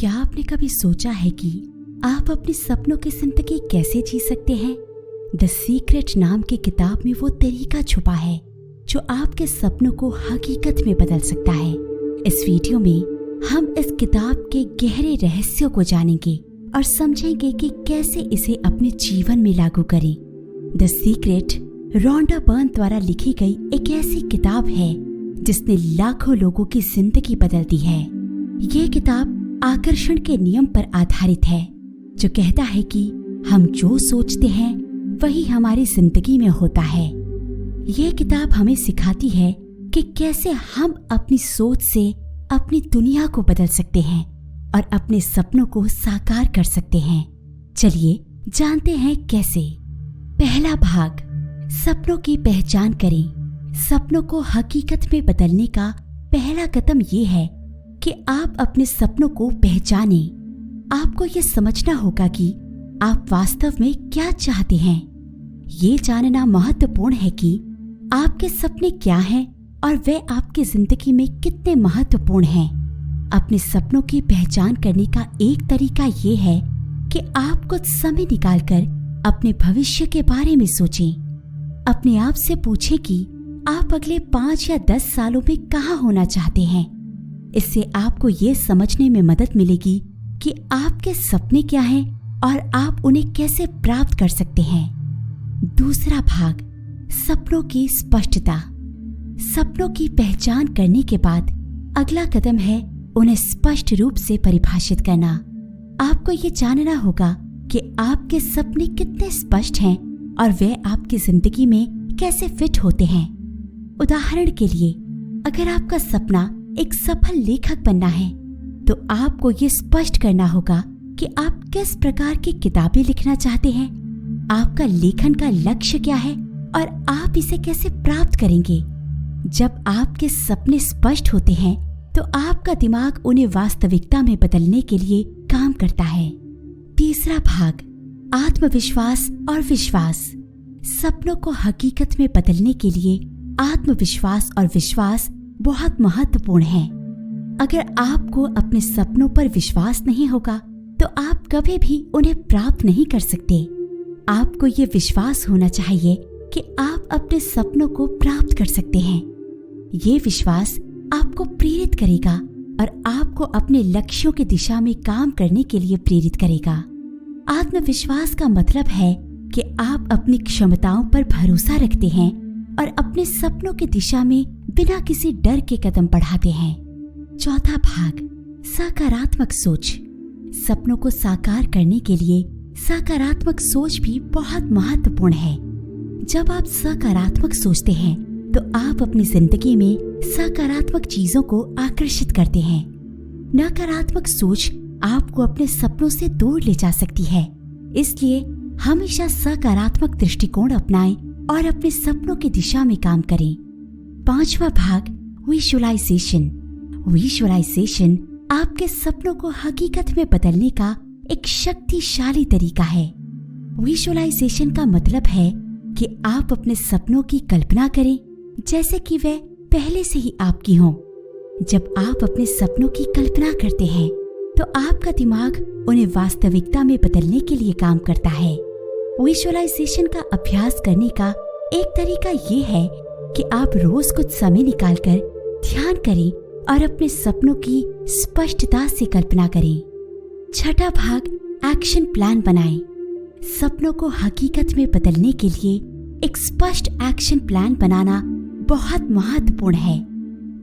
क्या आपने कभी सोचा है कि आप अपने सपनों की जिंदगी कैसे जी सकते हैं? द सीक्रेट नाम की किताब में वो तरीका छुपा है जो आपके सपनों को हकीकत में बदल सकता है। इस वीडियो में हम इस किताब के गहरे रहस्यों को जानेंगे और समझेंगे कि कैसे इसे अपने जीवन में लागू करें। द सीक्रेट रोंडा बर्न द्वारा लिखी गई एक ऐसी किताब है जिसने लाखों लोगों की जिंदगी बदल दी है। ये किताब आकर्षण के नियम पर आधारित है जो कहता है कि हम जो सोचते हैं वही हमारी जिंदगी में होता है। ये किताब हमें सिखाती है कि कैसे हम अपनी सोच से अपनी दुनिया को बदल सकते हैं और अपने सपनों को साकार कर सकते हैं। चलिए जानते हैं कैसे। पहला भाग, सपनों की पहचान करें। सपनों को हकीकत में बदलने का पहला कदम ये है कि आप अपने सपनों को पहचानें। आपको ये समझना होगा कि आप वास्तव में क्या चाहते हैं। ये जानना महत्वपूर्ण है कि आपके सपने क्या हैं और वे आपकी जिंदगी में कितने महत्वपूर्ण हैं। अपने सपनों की पहचान करने का एक तरीका ये है कि आप कुछ समय निकालकर अपने भविष्य के बारे में सोचें। अपने आप से पूछें कि आप अगले 5 या 10 सालों में कहाँ होना चाहते हैं। इससे आपको ये समझने में मदद मिलेगी कि आपके सपने क्या हैं और आप उन्हें कैसे प्राप्त कर सकते हैं। दूसरा भाग, सपनों की स्पष्टता। सपनों की पहचान करने के बाद अगला कदम है उन्हें स्पष्ट रूप से परिभाषित करना। आपको ये जानना होगा कि आपके सपने कितने स्पष्ट हैं और वे आपकी जिंदगी में कैसे फिट होते हैं। उदाहरण के लिए, अगर आपका सपना एक सफल लेखक बनना है तो आपको ये स्पष्ट करना होगा कि आप किस प्रकार की किताबें लिखना चाहते हैं, आपका लेखन का लक्ष्य क्या है और आप इसे कैसे प्राप्त करेंगे। जब आपके सपने स्पष्ट होते हैं तो आपका दिमाग उन्हें वास्तविकता में बदलने के लिए काम करता है। तीसरा भाग, आत्मविश्वास और विश्वास। सपनों को हकीकत में बदलने के लिए आत्मविश्वास और विश्वास बहुत महत्वपूर्ण है। अगर आपको अपने सपनों पर विश्वास नहीं होगा तो आप कभी भी उन्हें प्राप्त नहीं कर सकते। आपको ये विश्वास होना चाहिए कि आप अपने सपनों को प्राप्त कर सकते हैं। ये विश्वास आपको प्रेरित करेगा और आपको अपने लक्ष्यों की दिशा में काम करने के लिए प्रेरित करेगा। आत्मविश्वास का मतलब है कि आप अपनी क्षमताओं पर भरोसा रखते हैं और अपने सपनों की दिशा में बिना किसी डर के कदम बढ़ाते हैं। चौथा भाग, सकारात्मक सोच। सपनों को साकार करने के लिए सकारात्मक सोच भी बहुत महत्वपूर्ण है। जब आप सकारात्मक सोचते हैं तो आप अपनी जिंदगी में सकारात्मक चीजों को आकर्षित करते हैं। नकारात्मक सोच आपको अपने सपनों से दूर ले जा सकती है। इसलिए हमेशा सकारात्मक दृष्टिकोण अपनाएं और अपने सपनों की दिशा में काम करें। पांचवा भाग, विजुअलाइजेशन। विजुअलाइजेशन आपके सपनों को हकीकत में बदलने का एक शक्तिशाली तरीका है। विजुअलाइजेशन का मतलब है कि आप अपने सपनों की कल्पना करें जैसे कि वे पहले से ही आपकी हों। जब आप अपने सपनों की कल्पना करते हैं तो आपका दिमाग उन्हें वास्तविकता में बदलने के लिए काम करता है। विजुअलाइजेशन का अभ्यास करने का एक तरीका ये है कि आप रोज कुछ समय निकालकर ध्यान करें और अपने सपनों की स्पष्टता से कल्पना करें। छठा भाग, एक्शन प्लान बनाएं। सपनों को हकीकत में बदलने के लिए एक स्पष्ट एक्शन प्लान बनाना बहुत महत्वपूर्ण है।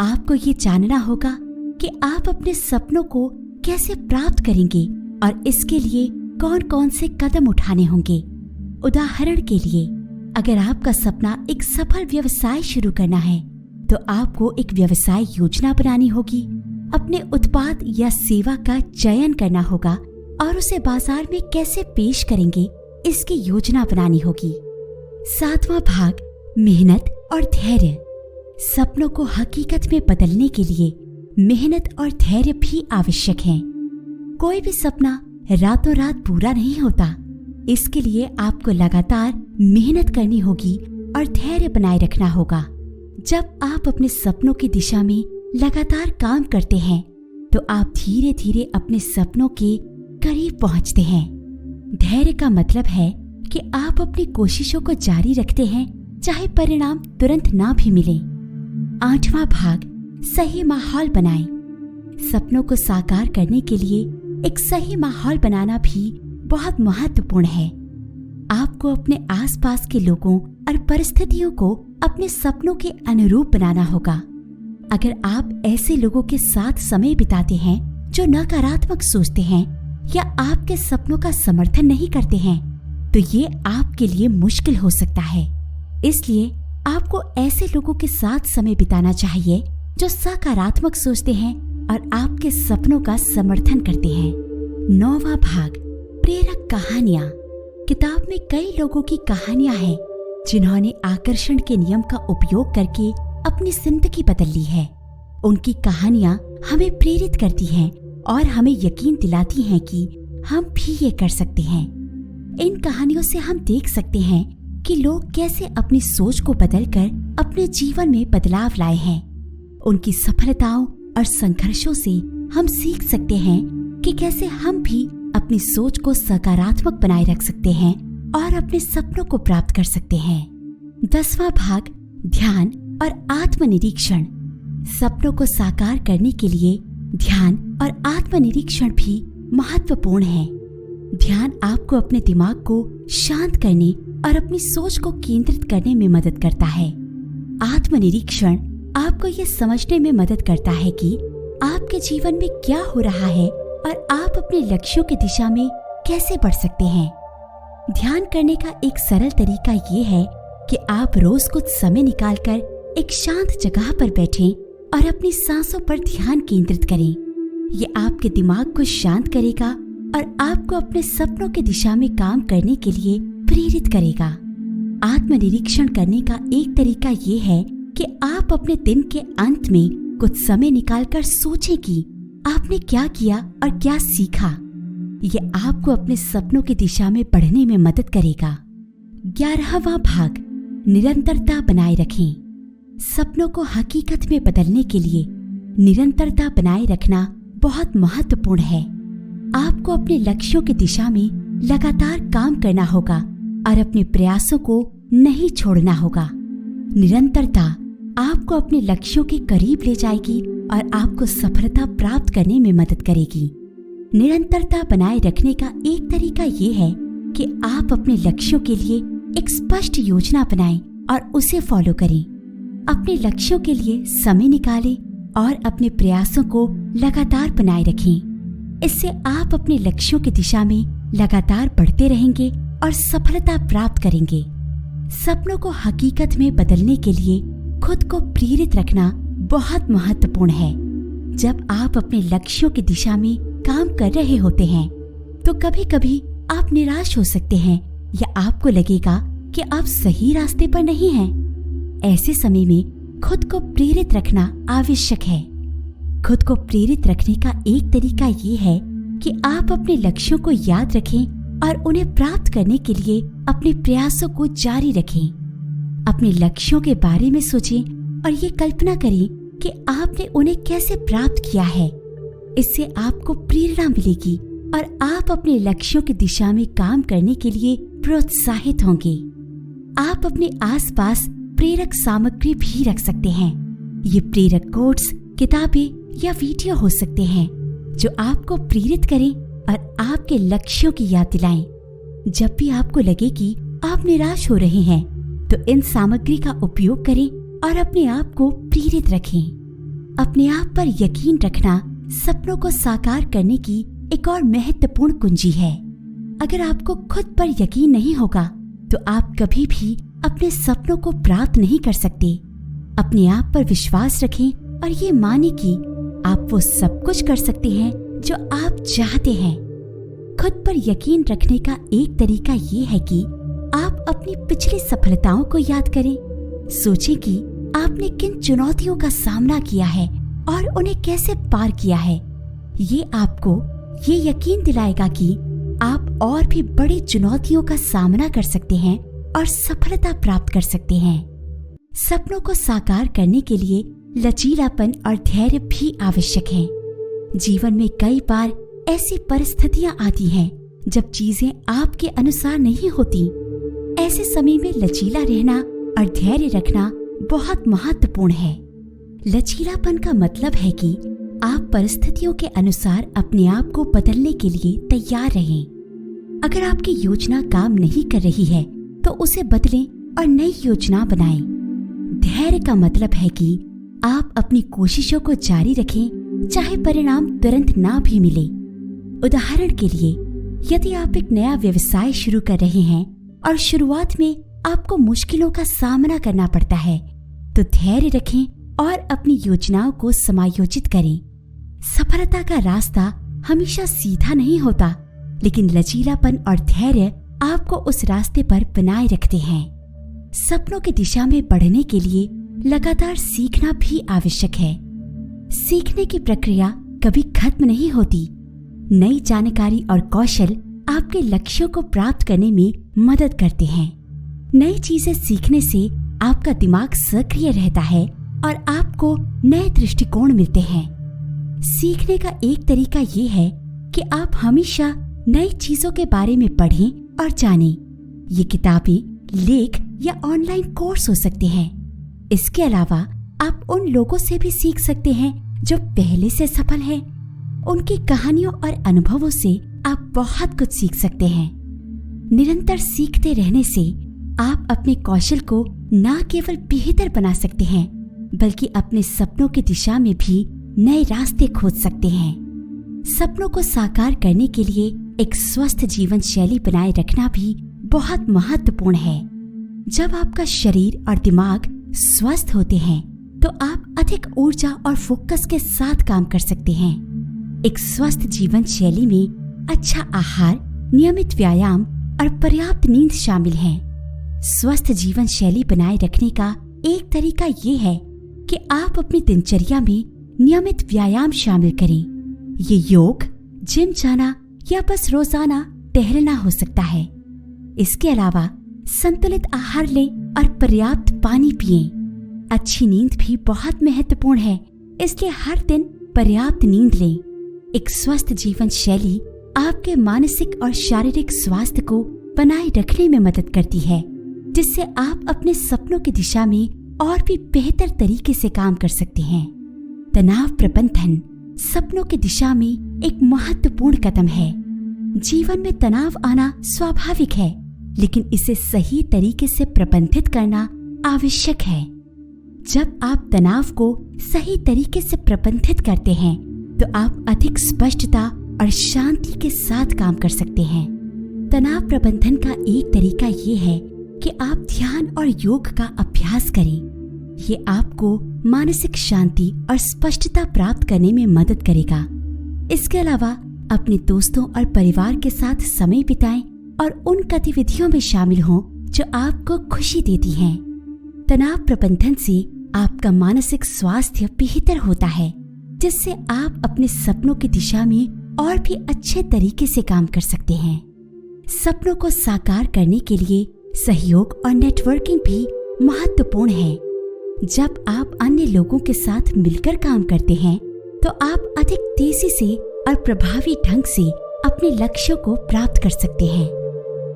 आपको ये जानना होगा कि आप अपने सपनों को कैसे प्राप्त करेंगे और इसके लिए कौन कौन से कदम उठाने होंगे। उदाहरण के लिए, अगर आपका सपना एक सफल व्यवसाय शुरू करना है तो आपको एक व्यवसाय योजना बनानी होगी, अपने उत्पाद या सेवा का चयन करना होगा और उसे बाजार में कैसे पेश करेंगे इसकी योजना बनानी होगी। सातवां भाग, मेहनत और धैर्य। सपनों को हकीकत में बदलने के लिए मेहनत और धैर्य भी आवश्यक है। कोई भी सपना रातों रात पूरा नहीं होता। इसके लिए आपको लगातार मेहनत करनी होगी और धैर्य बनाए रखना होगा। जब आप अपने सपनों की दिशा में लगातार काम करते हैं तो आप धीरे धीरे अपने सपनों के करीब पहुंचते हैं। धैर्य का मतलब है कि आप अपनी कोशिशों को जारी रखते हैं, चाहे परिणाम तुरंत ना भी मिले। 8वां भाग, सही माहौल बनाएं। सपनों को साकार करने के लिए एक सही माहौल बनाना भी बहुत महत्वपूर्ण है। आपको अपने आसपास के लोगों और परिस्थितियों को अपने सपनों के अनुरूप बनाना होगा। अगर आप ऐसे लोगों के साथ समय बिताते हैं जो नकारात्मक सोचते हैं या आपके सपनों का समर्थन नहीं करते हैं, तो ये आपके लिए मुश्किल हो सकता है। इसलिए आपको ऐसे लोगों के साथ समय बिताना चाहिए जो सकारात्मक सोचते हैं और आपके सपनों का समर्थन करते हैं। 9वां भाग, प्रेरक कहानियां। किताब में कई लोगों की कहानियां हैं जिन्होंने आकर्षण के नियम का उपयोग करके अपनी जिंदगी बदल ली है। उनकी कहानियां हमें प्रेरित करती हैं और हमें यकीन दिलाती हैं कि हम भी ये कर सकते हैं। इन कहानियों से हम देख सकते हैं कि लोग कैसे अपनी सोच को बदलकर अपने जीवन में बदलाव लाए हैं। उनकी सफलताओं और संघर्षों से हम सीख सकते हैं कि कैसे हम भी अपनी सोच को सकारात्मक बनाए रख सकते हैं और अपने सपनों को प्राप्त कर सकते हैं। 10वां भाग, ध्यान और आत्मनिरीक्षण। सपनों को साकार करने के लिए ध्यान और आत्मनिरीक्षण भी महत्वपूर्ण है। ध्यान आपको अपने दिमाग को शांत करने और अपनी सोच को केंद्रित करने में मदद करता है। आत्मनिरीक्षण आपको ये समझने में मदद करता है कि आपके जीवन में क्या हो रहा है और आप अपने लक्ष्यों की दिशा में कैसे बढ़ सकते हैं। ध्यान करने का एक सरल तरीका ये है कि आप रोज कुछ समय निकालकर एक शांत जगह पर बैठें और अपनी सांसों पर ध्यान केंद्रित करें। ये आपके दिमाग को शांत करेगा और आपको अपने सपनों की दिशा में काम करने के लिए प्रेरित करेगा। आत्मनिरीक्षण करने का एक तरीका ये है कि आप अपने दिन के अंत में कुछ समय निकालकर सोचें कि आपने क्या किया और क्या सीखा। ये आपको अपने सपनों की दिशा में बढ़ने में मदद करेगा। 11वां भाग, निरंतरता बनाए रखें। सपनों को हकीकत में बदलने के लिए निरंतरता बनाए रखना बहुत महत्वपूर्ण है। आपको अपने लक्ष्यों की दिशा में लगातार काम करना होगा और अपने प्रयासों को नहीं छोड़ना होगा। निरंतरता आपको अपने लक्ष्यों के करीब ले जाएगी और आपको सफलता प्राप्त करने में मदद करेगी। निरंतरता बनाए रखने का एक तरीका ये है कि आप अपने लक्ष्यों के लिए एक स्पष्ट योजना बनाएं और उसे फॉलो करें। अपने लक्ष्यों के लिए समय निकालें और अपने प्रयासों को लगातार बनाए रखें। इससे आप अपने लक्ष्यों की दिशा में लगातार बढ़ते रहेंगे और सफलता प्राप्त करेंगे। सपनों को हकीकत में बदलने के लिए खुद को प्रेरित रखना बहुत महत्वपूर्ण है। जब आप अपने लक्ष्यों की दिशा में काम कर रहे होते हैं तो कभी कभी आप निराश हो सकते हैं या आपको लगेगा कि आप सही रास्ते पर नहीं हैं। ऐसे समय में खुद को प्रेरित रखना आवश्यक है। खुद को प्रेरित रखने का एक तरीका ये है कि आप अपने लक्ष्यों को याद रखें और उन्हें प्राप्त करने के लिए अपने प्रयासों को जारी रखें। अपने लक्ष्यों के बारे में सोचें और ये कल्पना करें कि आपने उन्हें कैसे प्राप्त किया है। इससे आपको प्रेरणा मिलेगी और आप अपने लक्ष्यों की दिशा में काम करने के लिए प्रोत्साहित होंगे। आप अपने आसपास प्रेरक सामग्री भी रख सकते हैं। ये प्रेरक कोट्स, किताबें या वीडियो हो सकते हैं जो आपको प्रेरित करें और आपके लक्ष्यों की याद दिलाएं। जब भी आपको लगे कि आप निराश हो रहे हैं तो इन सामग्री का उपयोग करें और अपने आप को प्रेरित रखें। अपने आप पर यकीन रखना सपनों को साकार करने की एक और महत्वपूर्ण कुंजी है। अगर आपको खुद पर यकीन नहीं होगा तो आप कभी भी अपने सपनों को प्राप्त नहीं कर सकते। अपने आप पर विश्वास रखें और ये माने कि आप वो सब कुछ कर सकते हैं जो आप चाहते हैं। खुद पर यकीन रखने का एक तरीका ये है कि आप अपनी पिछली सफलताओं को याद करें। सोचें कि आपने किन चुनौतियों का सामना किया है और उन्हें कैसे पार किया है। ये आपको ये यकीन दिलाएगा कि आप और भी बड़ी चुनौतियों का सामना कर सकते हैं और सफलता प्राप्त कर सकते हैं। सपनों को साकार करने के लिए लचीलापन और धैर्य भी आवश्यक है। जीवन में कई बार ऐसी परिस्थितियां आती हैं जब चीजें आपके अनुसार नहीं होती। ऐसे समय में लचीला रहना और धैर्य रखना बहुत महत्वपूर्ण है। लचीलापन का मतलब है कि आप परिस्थितियों के अनुसार अपने आप को बदलने के लिए तैयार रहें। अगर आपकी योजना काम नहीं कर रही है तो उसे बदलें और नई योजना बनाएं। धैर्य का मतलब है कि आप अपनी कोशिशों को जारी रखें, चाहे परिणाम तुरंत ना भी मिले। उदाहरण के लिए, यदि आप एक नया व्यवसाय शुरू कर रहे हैं और शुरुआत में आपको मुश्किलों का सामना करना पड़ता है, तो धैर्य रखें और अपनी योजनाओं को समायोजित करें। सफलता का रास्ता हमेशा सीधा नहीं होता, लेकिन लचीलापन और धैर्य आपको उस रास्ते पर बनाए रखते हैं। सपनों की दिशा में बढ़ने के लिए लगातार सीखना भी आवश्यक है। सीखने की प्रक्रिया कभी खत्म नहीं होती। नई जानकारी और कौशल आपके लक्ष्यों को प्राप्त करने में मदद करते हैं। नई चीजें सीखने से आपका दिमाग सक्रिय रहता है और आपको नए दृष्टिकोण मिलते हैं। सीखने का एक तरीका ये है कि आप हमेशा नई चीजों के बारे में पढ़ें और जानें। ये किताबें, लेख या ऑनलाइन कोर्स हो सकते हैं। इसके अलावा आप उन लोगों से भी सीख सकते हैं जो पहले से सफल हैं। उनकी कहानियों और अनुभवों से आप बहुत कुछ सीख सकते हैं। निरंतर सीखते रहने से आप अपने कौशल को न केवल बेहतर बना सकते हैं, बल्कि अपने सपनों की दिशा में भी नए रास्ते खोज सकते हैं। सपनों को साकार करने के लिए एक स्वस्थ जीवन शैली बनाए रखना भी बहुत महत्वपूर्ण है। जब आपका शरीर और दिमाग स्वस्थ होते हैं तो आप अधिक ऊर्जा और फोकस के साथ काम कर सकते हैं। एक स्वस्थ जीवन शैली में अच्छा आहार, नियमित व्यायाम और पर्याप्त नींद शामिल है। स्वस्थ जीवन शैली बनाए रखने का एक तरीका ये है कि आप अपनी दिनचर्या में नियमित व्यायाम शामिल करें। ये योग, जिम जाना या बस रोजाना टहलना हो सकता है। इसके अलावा संतुलित आहार लें और पर्याप्त पानी पिएं। अच्छी नींद भी बहुत महत्वपूर्ण है, इसलिए हर दिन पर्याप्त नींद लें। एक स्वस्थ जीवन शैली आपके मानसिक और शारीरिक स्वास्थ्य को बनाए रखने में मदद करती है, जिससे आप अपने सपनों की दिशा में और भी बेहतर तरीके से काम कर सकते हैं। तनाव प्रबंधन सपनों की दिशा में एक महत्वपूर्ण कदम है। जीवन में तनाव आना स्वाभाविक है, लेकिन इसे सही तरीके से प्रबंधित करना आवश्यक है। जब आप तनाव को सही तरीके से प्रबंधित करते हैं, तो आप अधिक स्पष्टता और शांति के साथ काम कर सकते हैं। तनाव प्रबंधन का एक तरीका ये है कि आप ध्यान और योग का अभ्यास करें। ये आपको मानसिक शांति और स्पष्टता प्राप्त करने में मदद करेगा। इसके अलावा अपने दोस्तों और परिवार के साथ समय बिताएं और उन गतिविधियों में शामिल हों जो आपको खुशी देती हैं। तनाव प्रबंधन से आपका मानसिक स्वास्थ्य बेहतर होता है, जिससे आप अपने सपनों की दिशा में और भी अच्छे तरीके से काम कर सकते हैं। सपनों को साकार करने के लिए सहयोग और नेटवर्किंग भी महत्वपूर्ण है। जब आप अन्य लोगों के साथ मिलकर काम करते हैं, तो आप अधिक तेजी से और प्रभावी ढंग से अपने लक्ष्यों को प्राप्त कर सकते हैं।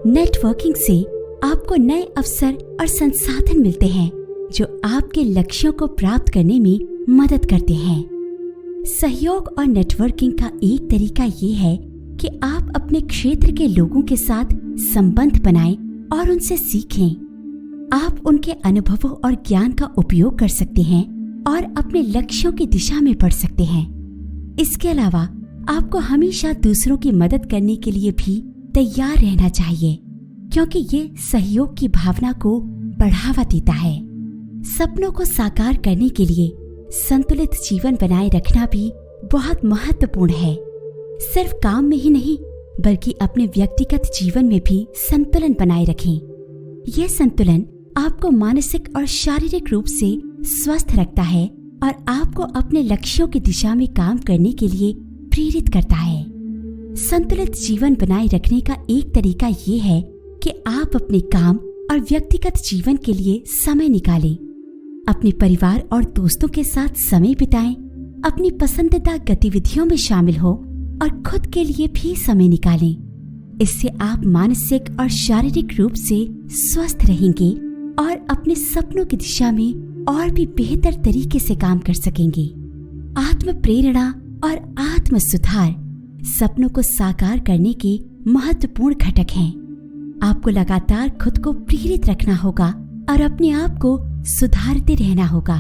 नेटवर्किंग से आपको नए अवसर और संसाधन मिलते हैं, जो आपके लक्ष्यों को प्राप्त करने में मदद करते हैं। सहयोग और नेटवर्किंग का एक तरीका ये है कि आप अपने क्षेत्र के लोगों के साथ संबंध बनाएं और उनसे सीखें। आप उनके अनुभवों और ज्ञान का उपयोग कर सकते हैं और अपने लक्ष्यों की दिशा में बढ़ सकते हैं। इसके अलावा आपको हमेशा दूसरों की मदद करने के लिए भी तैयार रहना चाहिए, क्योंकि ये सहयोग की भावना को बढ़ावा देता है। सपनों को साकार करने के लिए संतुलित जीवन बनाए रखना भी बहुत महत्वपूर्ण है। सिर्फ काम में ही नहीं, बल्कि अपने व्यक्तिगत जीवन में भी संतुलन बनाए रखें। यह संतुलन आपको मानसिक और शारीरिक रूप से स्वस्थ रखता है और आपको अपने लक्ष्यों की दिशा में काम करने के लिए प्रेरित करता है। संतुलित जीवन बनाए रखने का एक तरीका ये है कि आप अपने काम और व्यक्तिगत जीवन के लिए समय निकालें। अपने परिवार और दोस्तों के साथ समय बिताएं अपनी पसंदीदा गतिविधियों में शामिल हो और खुद के लिए भी समय निकालें। इससे आप मानसिक और शारीरिक रूप से स्वस्थ रहेंगे और अपने सपनों की दिशा में और भी बेहतर तरीके से काम कर सकेंगे। आत्म प्रेरणा और आत्म सुधार सपनों को साकार करने के महत्वपूर्ण घटक हैं। आपको लगातार खुद को प्रेरित रखना होगा और अपने आप को सुधारते रहना होगा।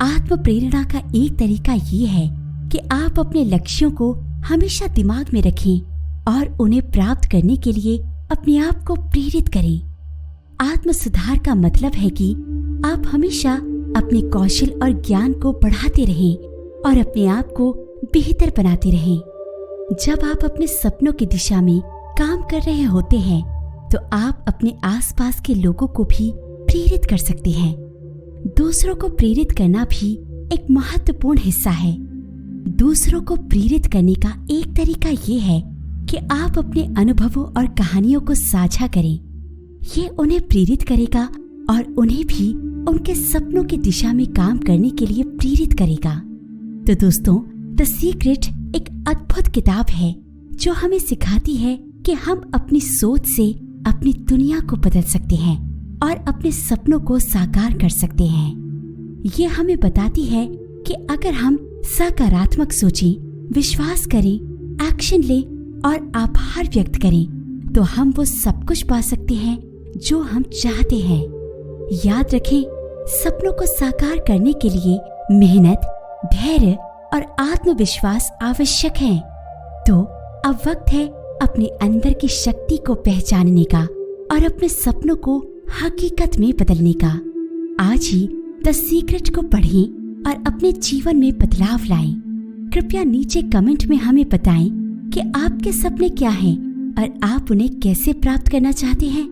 आत्म प्रेरणा का एक तरीका ये है कि आप अपने लक्ष्यों को हमेशा दिमाग में रखें और उन्हें प्राप्त करने के लिए अपने आप को प्रेरित करें। आत्म सुधार का मतलब है कि आप हमेशा अपने कौशल और ज्ञान को बढ़ाते रहें और अपने आप को बेहतर बनाते रहें। जब आप अपने सपनों की दिशा में काम कर रहे होते हैं तो आप अपने आसपास के लोगों को भी प्रेरित कर सकते हैं। दूसरों को प्रेरित करना भी एक महत्वपूर्ण हिस्सा है। दूसरों को प्रेरित करने का एक तरीका ये है कि आप अपने अनुभवों और कहानियों को साझा करें। ये उन्हें प्रेरित करेगा और उन्हें भी उनके सपनों की दिशा में काम करने के लिए प्रेरित करेगा। तो दोस्तों, द सीक्रेट एक अद्भुत किताब है जो हमें सिखाती है कि हम अपनी सोच से अपनी दुनिया को बदल सकते हैं और अपने सपनों को साकार कर सकते हैं। ये हमें बताती है कि अगर हम सकारात्मक सोचें, विश्वास करें, एक्शन लें और आभार व्यक्त करें तो हम वो सब कुछ पा सकते हैं जो हम चाहते हैं। याद रखें, सपनों को साकार करने के लिए मेहनत, धैर्य और आत्मविश्वास आवश्यक है। तो अब वक्त है अपने अंदर की शक्ति को पहचानने का और अपने सपनों को हकीकत में बदलने का। आज ही द सीक्रेट को पढ़ें और अपने जीवन में बदलाव लाएं। कृपया नीचे कमेंट में हमें बताएं कि आपके सपने क्या हैं और आप उन्हें कैसे प्राप्त करना चाहते हैं।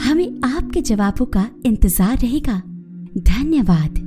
हमें आपके जवाबों का इंतजार रहेगा। धन्यवाद।